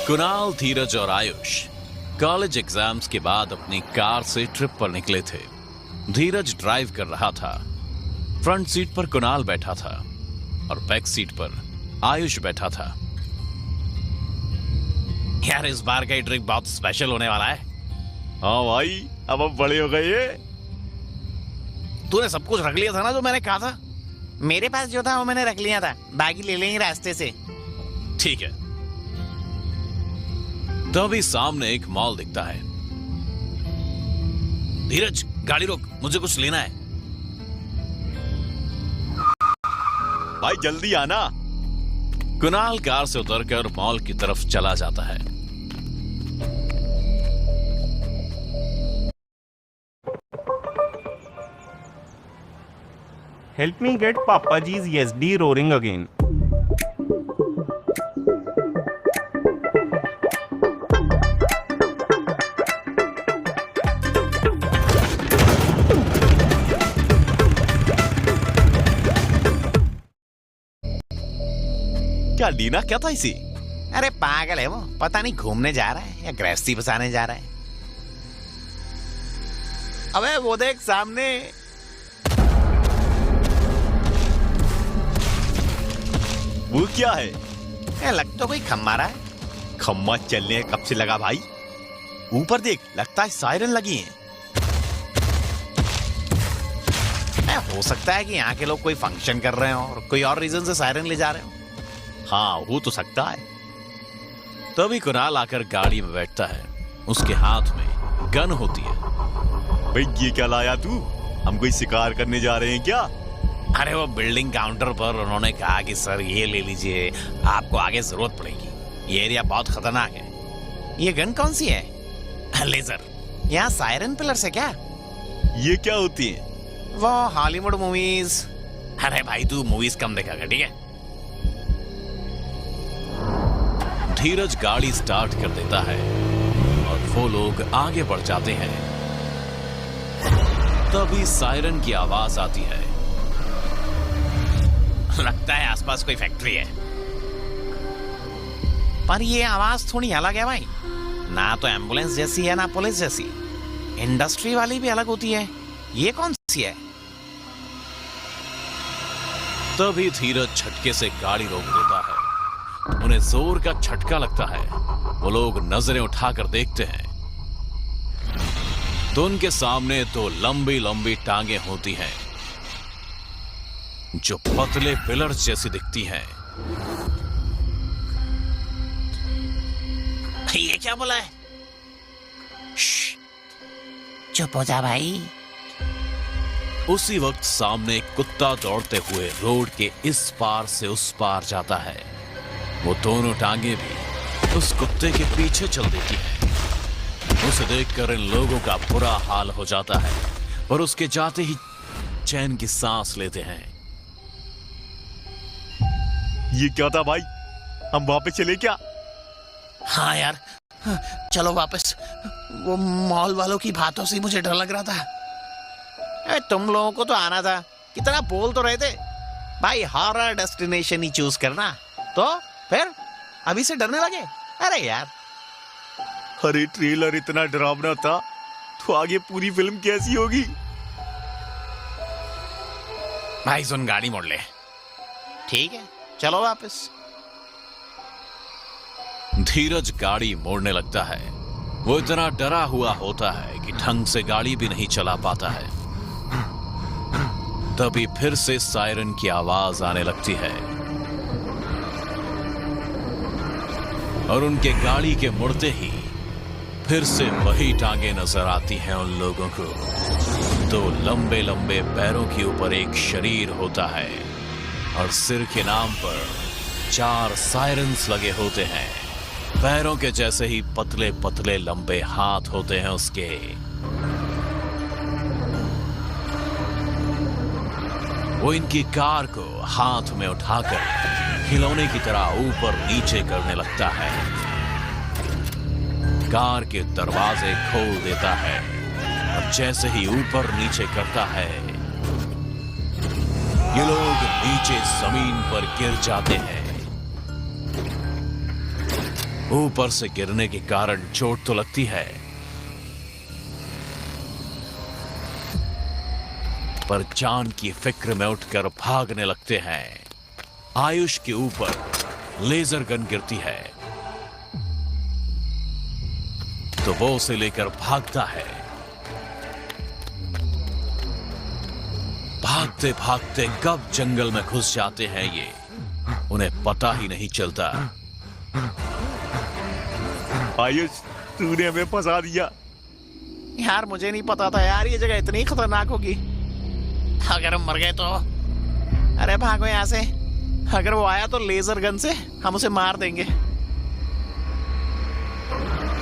कुणाल, धीरज और Ayush college exams के बाद अपनी कार से ट्रिप पर निकले थे। धीरज ड्राइव कर रहा था। फ्रंट सीट पर कुणाल बैठा था और बैक सीट पर आयुष बैठा था। यार, इस बार का ट्रिप बहुत स्पेशल होने वाला है। हाँ भाई, अब हम बड़े हो गए। तूने सब कुछ रख लिया था ना जो मैंने कहा था? मेरे पास जो था वो मैंने रख लिया था, बाकी ले लेंगे रास्ते से। ठीक है। तभी सामने एक मॉल दिखता है। धीरज, गाड़ी रोक, मुझे कुछ लेना है। भाई जल्दी आना। कुणाल कार से उतरकर मॉल की तरफ चला जाता है। Help me get Papaji's SD roaring again. क्या लीना क्या था इसे? अरे पागल है वो, पता नहीं घूमने जा रहा है या गृहस्थी बसाने जा रहा है। अबे वो देख सामने। वो क्या है? लग तो कोई खम्मा रहा है। खम्मा चलने कब से लगा भाई? ऊपर देख, लगता है सायरन लगी है। हो सकता है कि यहाँ के लोग कोई फंक्शन कर रहे हो और कोई और रीजन से सायरन ले जा रहे हो। हाँ, वो तो सकता है। तभी कुणाल आकर गाड़ी में बैठता है। उसके हाथ में गन होती है। भाई ये क्या लाया तू? हम कोई शिकार करने जा रहे हैं क्या? अरे वो बिल्डिंग काउंटर पर उन्होंने कहा कि सर ये ले लीजिए, आपको आगे जरूरत पड़ेगी, ये एरिया बहुत खतरनाक है। ये गन कौन सी है? लेजर। यहाँ सायरन पिलर से क्या? ये क्या होती है? वो हॉलीवुड मूवीज। अरे भाई, तू मूवीज कम देखा कर, ठीक है? धीरज गाड़ी स्टार्ट कर देता है और वो लोग आगे बढ़ जाते हैं। तभी सायरन की आवाज आती है। लगता है आसपास कोई फैक्ट्री है, पर ये आवाज थोड़ी अलग है भाई। ना तो एम्बुलेंस जैसी है ना पुलिस जैसी। इंडस्ट्री वाली भी अलग होती है, ये कौन सी है? तभी धीरज झटके से गाड़ी रोक देता है। उन्हें जोर का झटका लगता है। वो लोग नजरें उठाकर देखते हैं तो उनके सामने दो लंबी लंबी टांगे होती हैं जो पतले पिलर्स जैसी दिखती हैं। ये क्या बोला है? चुप हो जा भाई। उसी वक्त सामने एक कुत्ता दौड़ते हुए रोड के इस पार से उस पार जाता है। वो दोनों टांगे भी उस कुत्ते के पीछे चल देती है। उसे देखकर इन लोगों का बुरा हाल हो जाता है, पर उसके जाते ही चैन की सांस लेते हैं। ये क्या था भाई? हम वापस चले क्या? हाँ यार, चलो वापस। वो मॉल वालों की बातों से मुझे डर लग रहा था। अरे तुम लोगों को तो आना था, कितना बोल तो रहे थे भाई, हॉरर डेस्टिनेशन ही चूज करना। तो फिर अभी से डरने लगे? अरे यार, अरे ट्रेलर इतना डरावना था, तो आगे पूरी फिल्म कैसी होगी? भाई सुन, गाड़ी मोड़ ले। ठीक है, चलो वापस। धीरज गाड़ी मोड़ने लगता है। वो इतना डरा हुआ होता है कि ढंग से गाड़ी भी नहीं चला पाता है। तभी फिर से सायरन की आवाज आने लगती है और उनके गाड़ी के मुड़ते ही फिर से वही टांगे नजर आती हैं उन लोगों को। दो लंबे लंबे पैरों के ऊपर एक शरीर होता है और सिर के नाम पर 4 सायरन्स लगे होते हैं। पैरों के जैसे ही पतले पतले लंबे हाथ होते हैं उसके। वो इनकी कार को हाथ में उठाकर खिलौने की तरह ऊपर नीचे करने लगता है। कार के दरवाजे खोल देता है और जैसे ही ऊपर नीचे करता है, ये लोग नीचे जमीन पर गिर जाते हैं। ऊपर से गिरने के कारण चोट तो लगती है, पर जान की फिक्र में उठकर भागने लगते हैं। आयुष के ऊपर लेजर गन गिरती है तो वो उसे लेकर भागता है। भागते भागते कब जंगल में घुस जाते हैं ये उन्हें पता ही नहीं चलता। आयुष, तूने हमें फंसा दिया। यार मुझे नहीं पता था यार ये जगह इतनी खतरनाक होगी। अगर हम मर गए तो? अरे भागो यहाँ से। अगर वो आया तो लेजर गन से हम उसे मार देंगे।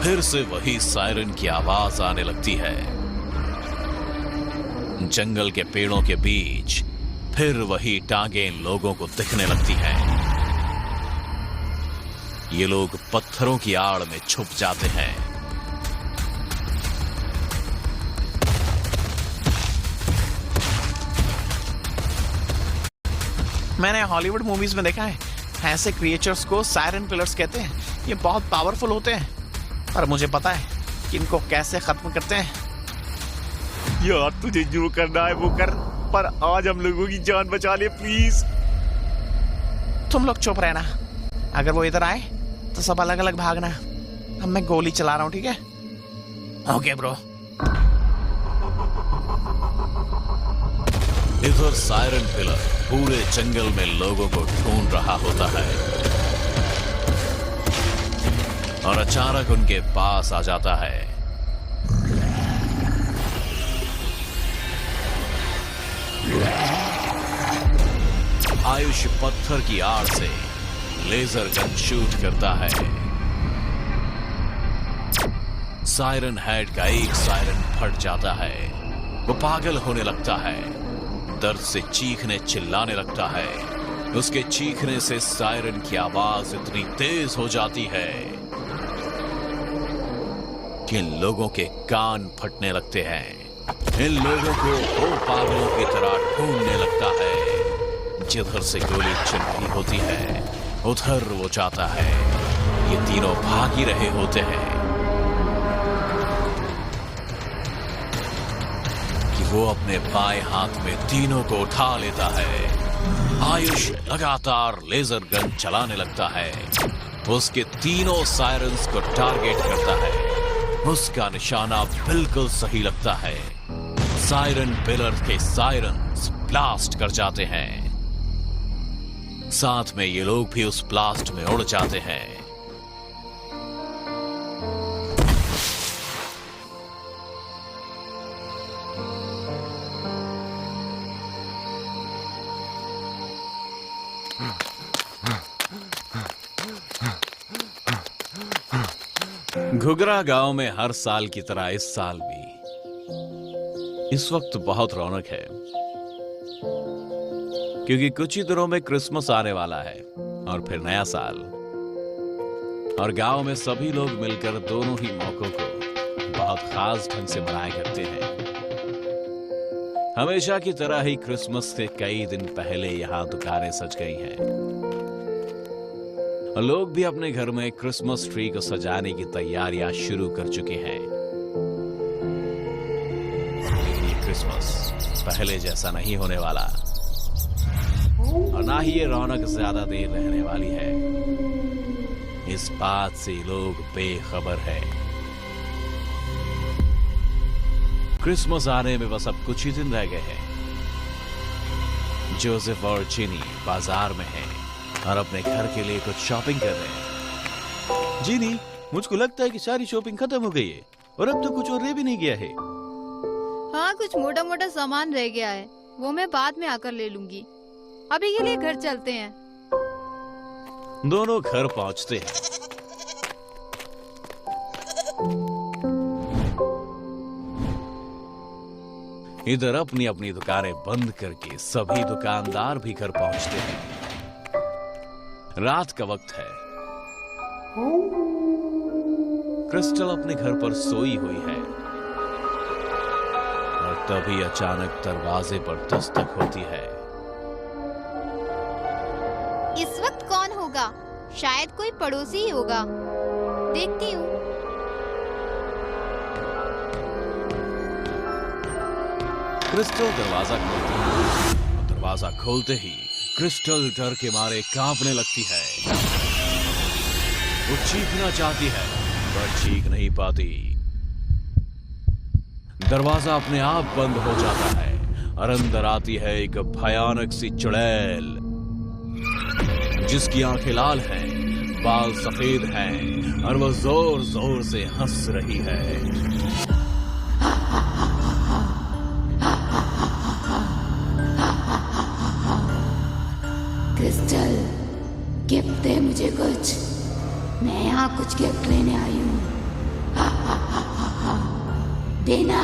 फिर से वही सायरन की आवाज आने लगती है। जंगल के पेड़ों के बीच फिर वही टांगे इन लोगों को दिखने लगती हैं। ये लोग पत्थरों की आड़ में छुप जाते हैं। मैंने हॉलीवुड मूवीज में देखा है, ऐसे क्रिएचर्स को सायरन पिलर्स कहते हैं। ये बहुत पावरफुल होते हैं, पर मुझे पता है कि इनको कैसे खत्म करते हैं। यार तुझे जो करना है वो कर, पर आज हम लोगों की जान बचा ले प्लीज। तुम लोग चुप रहना। अगर वो इधर आए तो सब अलग अलग भागना। अब मैं गोली चला रहा हूँ, ठीक है? Okay bro. इधर सायरन पिलर पूरे जंगल में लोगों को ढूंढ रहा होता है और अचानक उनके पास आ जाता है। आयुष पत्थर की आड़ से लेजर गन शूट करता है। सायरन हेड का एक सायरन फट जाता है। वो पागल होने लगता है, दर्द से चीखने चिल्लाने लगता है। उसके चीखने से सायरन की आवाज इतनी तेज हो जाती है कि इन लोगों के कान फटने लगते हैं। इन लोगों को वो पागलों की तरह ढूंढने लगता है। जिधर से गोली चल रही होती है उधर वो जाता है। ये तीनों भाग ही रहे होते हैं कि वो अपने बाएं हाथ में तीनों को उठा लेता है। आयुष लगातार लेजर गन चलाने लगता है। उसके तीनों सायरन्स को टारगेट करता है। उसका निशाना बिल्कुल सही लगता है। सायरन पिलर के सायरन्स ब्लास्ट कर जाते हैं। साथ में ये लोग भी उस ब्लास्ट में उड़ जाते हैं। घुघरा गांव में हर साल की तरह इस साल भी इस वक्त बहुत रौनक है, क्योंकि कुछ ही दिनों में क्रिसमस आने वाला है और फिर नया साल। और गांव में सभी लोग मिलकर दोनों ही मौकों को बहुत खास ढंग से मनाया करते हैं। हमेशा की तरह ही क्रिसमस से कई दिन पहले यहां दुकानें सज गई हैं और लोग भी अपने घर में क्रिसमस ट्री को सजाने की तैयारियां शुरू कर चुके हैं। लेकिन ये क्रिसमस पहले जैसा नहीं होने वाला और ना ही ये रौनक ज्यादा देर रहने वाली है। इस बात से लोग बेखबर है। क्रिसमस आने में बस अब कुछ ही दिन रह गए हैं। जोसेफ और चिनी बाजार में हैं और अपने घर के लिए कुछ शॉपिंग कर रहे हैं। जीनी, मुझको लगता है कि सारी शॉपिंग खत्म हो गई है और अब तो कुछ और रह भी नहीं गया है। हाँ, कुछ मोटा मोटा सामान रह गया है, वो मैं बाद में आकर ले लूंगी। अभी के लिए घर चलते हैं। दोनों घर पहुंचते हैं। इधर अपनी अपनी दुकानें बंद करके सभी दुकानदार भी घर पहुंचते हैं। रात का वक्त है। क्रिस्टल अपने घर पर सोई हुई है और तभी अचानक दरवाजे पर दस्तक होती है। इस वक्त कौन होगा? शायद कोई पड़ोसी ही होगा। देखती हूँ। क्रिस्टल दरवाजा खोलती है। दरवाजा खोलते ही क्रिस्टल डर के मारे कांपने लगती है। वो चीखना चाहती है पर चीख नहीं पाती। दरवाजा अपने आप बंद हो जाता है और अंदर आती है एक भयानक सी चुड़ैल जिसकी आंखें लाल हैं, बाल सफेद हैं और वो जोर जोर से हंस रही है। क्रिस्टल, गिफ्ट दे मुझे कुछ। मैं यहाँ कुछ गिफ्ट लेने आई हूँ। देना।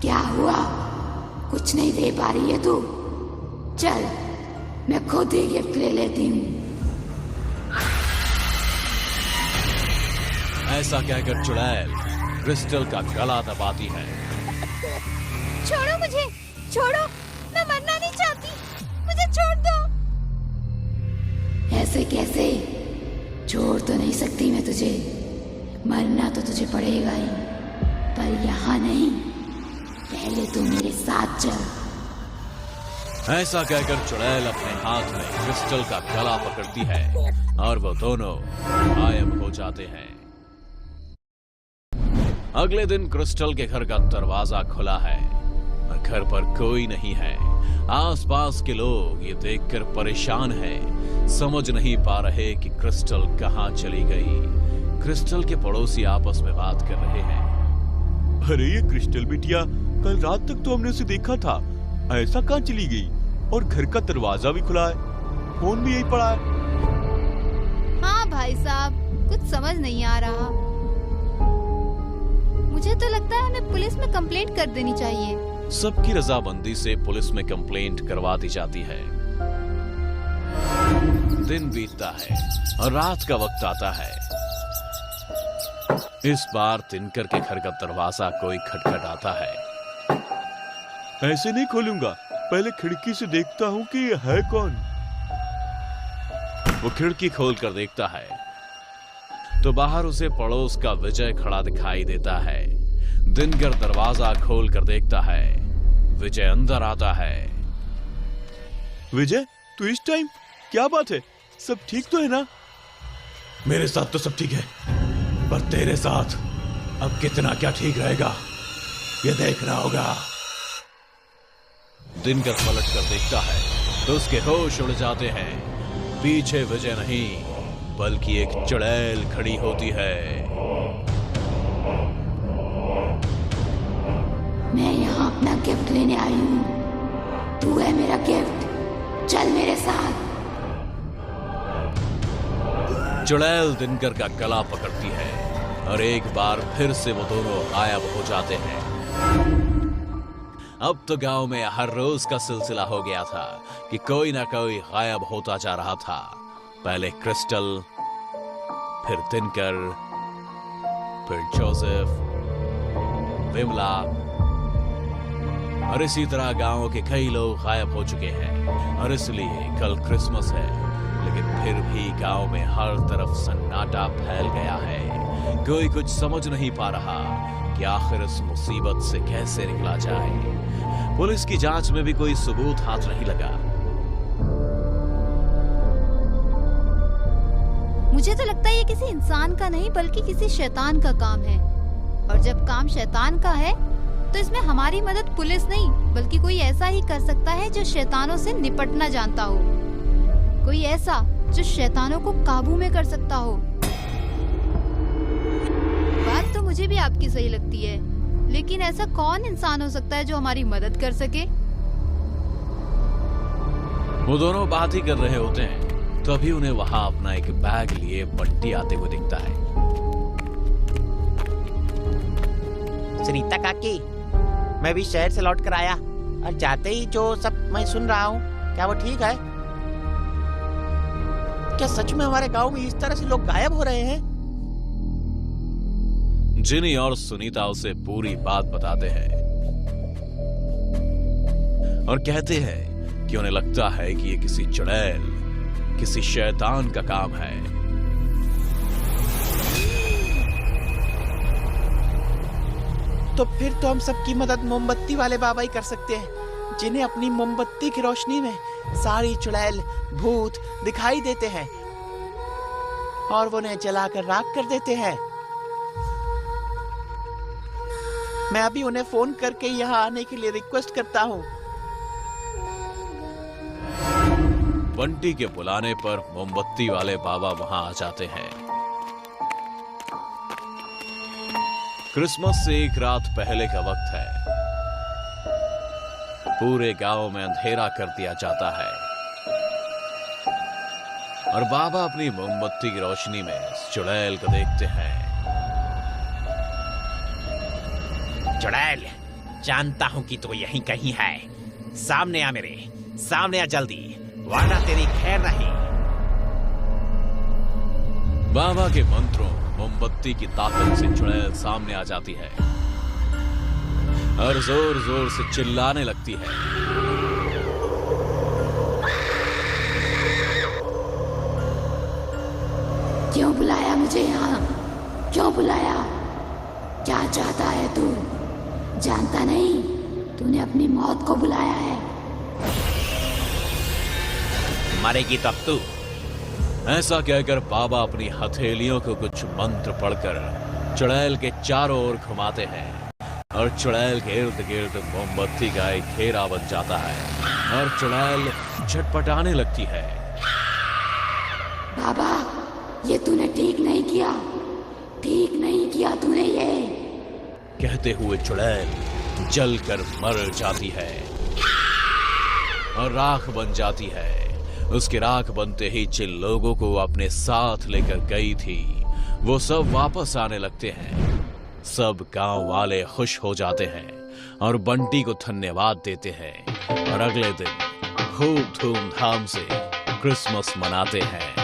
क्या हुआ? कुछ नहीं दे पा रही है तू? चल, मैं खुद ही गिफ्ट ले लेती हूँ। ऐसा कहकर चुड़ैल क्रिस्टल का गला दबाती है। छोड़ो मुझे, छोड़ो, मैं मरना नहीं चाहती, मुझे छोड़ दो। ऐसे कैसे? छोड़ तो नहीं सकती मैं तुझे। मरना तो तुझे पड़ेगा ही, पर यहाँ नहीं। पहले तू मेरे साथ चल। ऐसा कहकर चुड़ैल अपने हाथ में क्रिस्टल का गला पकड़ती है और वो दोनों गायब हो जाते हैं। अगले दिन क्रिस्टल के घर का दरवाजा खुला है और घर पर कोई नहीं है। आसपास के लोग ये देखकर परेशान हैं, समझ नहीं पा रहे कि क्रिस्टल कहाँ चली गई। क्रिस्टल के पड़ोसी आपस में बात कर रहे हैं। अरे ये क्रिस्टल बिटिया, कल रात तक तो हमने उसे देखा था, ऐसा कहाँ चली गई? और घर का दरवाजा भी खुला है, फोन भी यही पड़ा है। हाँ भाई साहब, कुछ समझ नहीं आ रहा। मुझे तो लगता है हमें पुलिस में कंप्लेंट कर देनी चाहिए। सबकी रजामंदी से पुलिस में कंप्लेंट करवा दी जाती है। दिन बीतता है और रात का वक्त आता है। इस बार तिनकर के घर का दरवाजा कोई खटखटाता है। ऐसे नहीं खोलूंगा, पहले खिड़की से देखता हूँ कि ये है कौन। वो खिड़की खोलकर देखता है तो बाहर उसे पड़ोस का विजय खड़ा दिखाई देता है। दिनकर दरवाजा खोलकर देखता है, विजय अंदर आता है। विजय, तू इस टाइम? क्या बात है, सब ठीक तो है ना? मेरे साथ तो सब ठीक है, पर तेरे साथ अब कितना क्या ठीक रहेगा ये देखना होगा। दिनकर पलट कर देखता है तो उसके होश उड़ जाते हैं। पीछे विजय नहीं बल्कि एक चुड़ैल खड़ी होती है। मैं यहाँ अपना गिफ्ट लेने आई हूँ। तू है मेरा गिफ्ट, चल मेरे साथ। चुड़ैल दिनकर का गला पकड़ती है और एक बार फिर से वो दोनों गायब हो जाते हैं। अब तो गांव में हर रोज का सिलसिला हो गया था कि कोई ना कोई गायब होता जा रहा था। पहले क्रिस्टल, फिर दिनकर, फिर जोसेफ, विमला और इसी तरह गांव के कई लोग गायब हो चुके हैं। और इसलिए कल क्रिसमस है, लेकिन फिर भी गांव में हर तरफ सन्नाटा फैल गया है। कोई कुछ समझ नहीं पा रहा कि आखिर इस मुसीबत से कैसे निकला जाए। पुलिस की जांच में भी कोई सबूत हाथ नहीं लगा। मुझे तो लगता है ये किसी इंसान का नहीं बल्कि किसी शैतान का काम है। और जब काम शैतान का है तो इसमें हमारी मदद पुलिस नहीं बल्कि कोई ऐसा ही कर सकता है जो शैतानों से निपटना जानता हो। कोई ऐसा जो शैतानों को काबू में कर सकता हो। बात तो मुझे भी आपकी सही लगती है, लेकिन ऐसा कौन इंसान हो सकता है जो हमारी मदद कर सके? वो दोनों बात ही कर रहे होते हैं तभी उन्हें वहां अपना एक बैग लिए बंटी आते हुए दिखता है। सुनीता काकी, मैं भी शहर से लौट कर आया और जाते ही जो सब मैं सुन रहा हूँ, क्या वो ठीक है? क्या सच में हमारे गांव में इस तरह से लोग गायब हो रहे हैं? जिनी और सुनीता उसे पूरी बात बताते हैं और कहते हैं कि उन्हें लगता है कि ये किसी चुड़ैल, किसी शैतान का काम है। तो फिर तो हम सबकी मदद मोमबत्ती वाले बाबा ही कर सकते हैं, जिन्हें अपनी मोमबत्ती की रोशनी में सारी चुड़ैल भूत दिखाई देते हैं और वो उन्हें जलाकर राख कर देते हैं। मैं अभी उन्हें फोन करके यहाँ आने के लिए रिक्वेस्ट करता हूँ। बंटी के बुलाने पर मोमबत्ती वाले बाबा वहां आ जाते हैं। क्रिसमस से एक रात पहले का वक्त है। पूरे गांव में अंधेरा कर दिया जाता है और बाबा अपनी मोमबत्ती की रोशनी में चुड़ैल को देखते हैं। चुड़ैल, जानता हूँ कि तू यहीं कहीं है। सामने आ मेरे, सामने आ जल्दी, वरना तेरी खैर नहीं। बाबा के मंत्रों मोमबत्ती की ताकत से चुड़ैल सामने आ जाती है और जोर जोर से चिल्लाने लगती है। क्यों बुलाया मुझे यहाँ? क्यों बुलाया? क्या चाहता है तू? जानता नहीं तूने अपनी मौत को बुलाया है। मरेगी तब तू। ऐसा कहकर बाबा अपनी हथेलियों को कुछ मंत्र पढ़कर चुड़ैल के चारों ओर घुमाते हैं और चुड़ैल के इर्द गिर्द मोमबत्ती का एक घेरा बन जाता है और चुड़ैल झटपटाने लगती है। बाबा, ये तूने ठीक नहीं किया, ठीक नहीं किया तूने ये। कहते हुए चुड़ैल जलकर मर जाती है और राख बन जाती है। उसकी राख बनते ही जिन लोगों को अपने साथ लेकर गई थी वो सब वापस आने लगते हैं। सब गांव वाले खुश हो जाते हैं और बंटी को धन्यवाद देते हैं और अगले दिन खूब धूमधाम से क्रिसमस मनाते हैं।